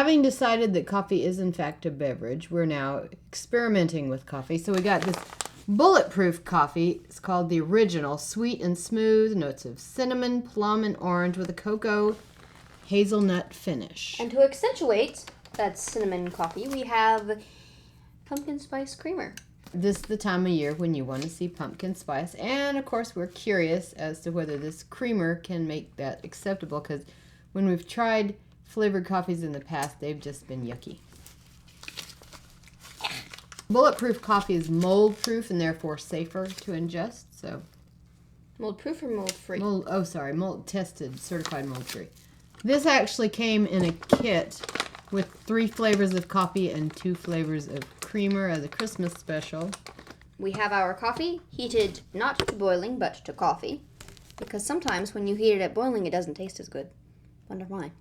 having decided that coffee is in fact a beverage, we're now experimenting with coffee. So we got this Bulletproof coffee. It's called the Original. Sweet and smooth, notes of cinnamon, plum, and orange with a cocoa hazelnut finish. And to accentuate that cinnamon coffee, we have pumpkin spice creamer. This is the time of year when you want to see pumpkin spice. And, of course, we're curious as to whether this creamer can make that acceptable, because when we've tried flavored coffees in the past, they've just been yucky. Bulletproof coffee is mold-proof and therefore safer to ingest. So, Mold-proof or mold-free? Mold-tested, certified mold-free. This actually came in a kit with 3 flavors of coffee and 2 flavors of creamer as a Christmas special. We have our coffee heated not to boiling, but to coffee. Because sometimes when you heat it at boiling, it doesn't taste as good. Wonder why.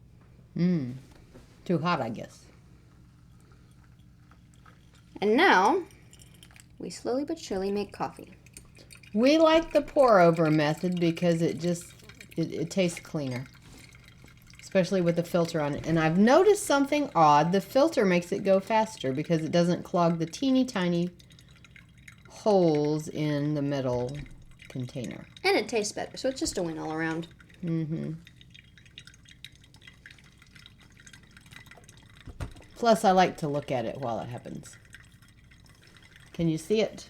Too hot, I guess. And now, we slowly but surely make coffee. We like the pour-over method because it tastes cleaner. Especially with the filter on it. And I've noticed something odd. The filter makes it go faster because it doesn't clog the teeny tiny holes in the metal container. And it tastes better, so it's just a win all around. Plus, I like to look at it while it happens. Can you see it?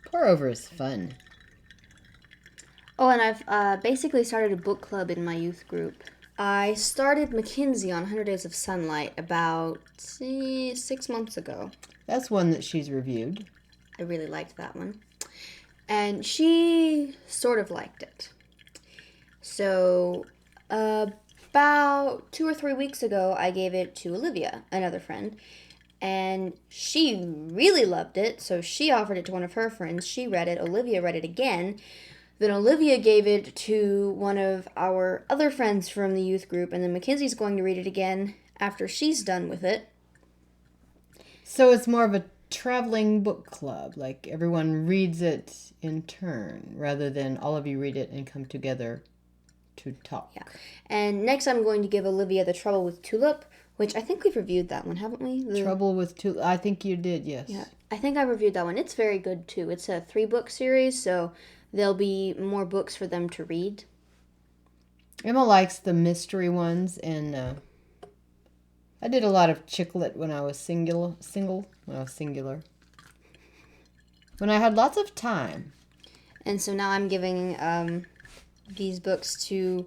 Pour over is fun. Oh, and I've basically started a book club in my youth group. I started Mackenzie on 100 Days of Sunlight about 6 months ago. That's one that she's reviewed. I really liked that one. And she sort of liked it. So, about 2 or 3 weeks ago, I gave it to Olivia, another friend. And she really loved it, so she offered it to one of her friends. She read it. Olivia read it again. Then Olivia gave it to one of our other friends from the youth group, and then Mackenzie's going to read it again after she's done with it. So it's more of a traveling book club, like everyone reads it in turn, rather than all of you read it and come together to talk. Yeah. And next I'm going to give Olivia The Trouble with Tulip, which I think we've reviewed that one, haven't we? Trouble with Tulip. I think you did, yes. Yeah, I think I reviewed that one. It's very good, too. It's a 3-book series, so there'll be more books for them to read. Emma likes the mystery ones, and I did a lot of chicklet when I was singular. When I had lots of time. And so now I'm giving these books to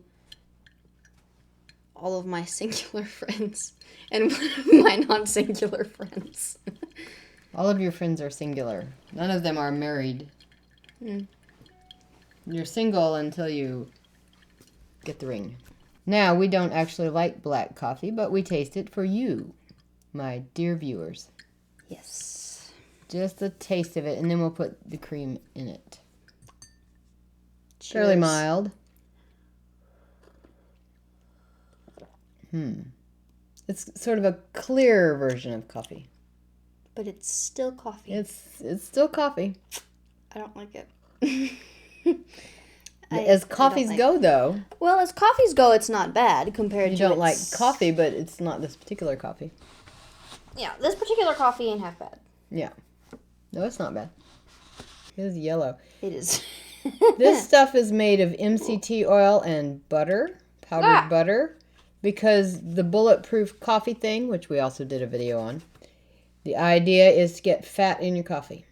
all of my singular friends and one of my non-singular friends. All of your friends are singular. None of them are married. You're single until you get the ring. Now, we don't actually like black coffee, but we taste it for you, my dear viewers. Yes. Just a taste of it, and then we'll put the cream in it. Cheers. Fairly mild. It's sort of a clearer version of coffee. But it's still coffee. It's still coffee. I don't like it. As coffees go, though. Well, as coffees go, it's not bad compared to... You don't like coffee, but it's not this particular coffee. Yeah, this particular coffee ain't half bad. Yeah. No, it's not bad. It is yellow. It is. This stuff is made of MCT oil and butter, powdered butter, because the Bulletproof coffee thing, which we also did a video on, the idea is to get fat in your coffee.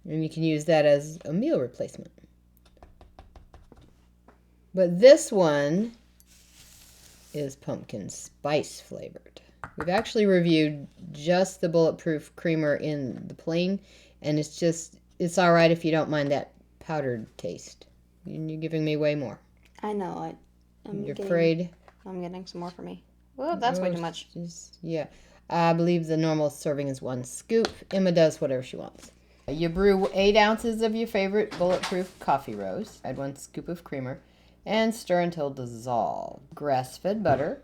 And you can use that as a meal replacement. But this one is pumpkin spice flavored. We've actually reviewed just the Bulletproof creamer in the plain, and it's all right if you don't mind that powdered taste. You're giving me way more. I know. You're afraid? I'm getting some more for me. Well, that's way too much. Yeah. I believe the normal serving is 1 scoop. Emma does whatever she wants. You brew 8 ounces of your favorite Bulletproof coffee roast. Add 1 scoop of creamer and stir until dissolved. Grass-fed butter,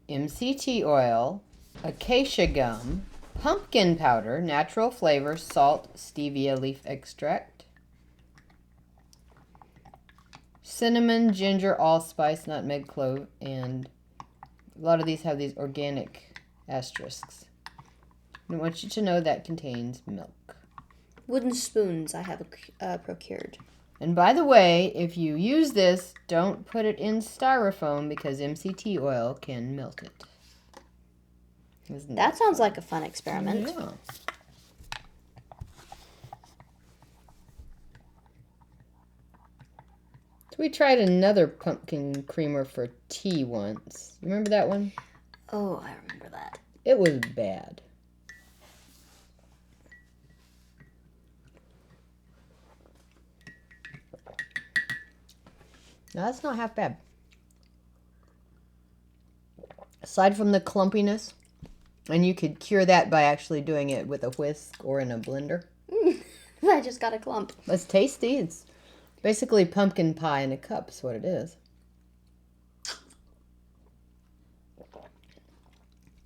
MCT oil, acacia gum, pumpkin powder, natural flavor, salt, stevia leaf extract, cinnamon, ginger, allspice, nutmeg, clove, and a lot of these have these organic asterisks. I want you to know that contains milk. Wooden spoons I have procured. And by the way, if you use this, don't put it in styrofoam because MCT oil can melt it. That sounds like a fun experiment. Yeah. So we tried another pumpkin creamer for tea once. You remember that one? Oh, I remember that. It was bad. No, that's not half bad. Aside from the clumpiness, and you could cure that by actually doing it with a whisk or in a blender. I just got a clump. It's tasty. It's basically pumpkin pie in a cup is what it is.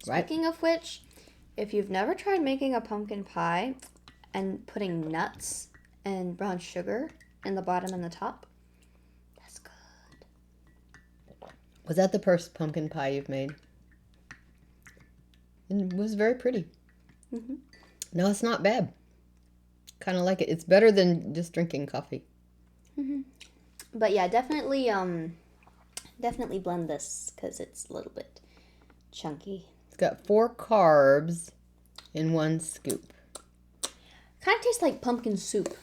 Right? Speaking of which, if you've never tried making a pumpkin pie and putting nuts and brown sugar in the bottom and the top, that's good. Was that the first pumpkin pie you've made? It was very pretty. Mm-hmm. No, it's not bad. Kind of like it. It's better than just drinking coffee. Mm-hmm. But yeah, definitely blend this because it's a little bit chunky. It's got 4 carbs in 1 scoop. Kind of tastes like pumpkin soup.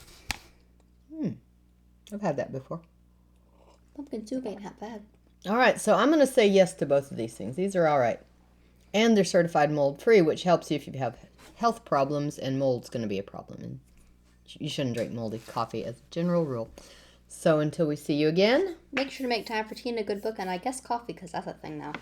I've had that before. Pumpkin soup ain't half bad. All right, so I'm going to say yes to both of these things. These are all right. And they're certified mold-free, which helps you if you have health problems, and mold's going to be a problem. And you shouldn't drink moldy coffee as a general rule. So until we see you again. Make sure to make time for tea and a good book, and I guess coffee, because that's a thing now.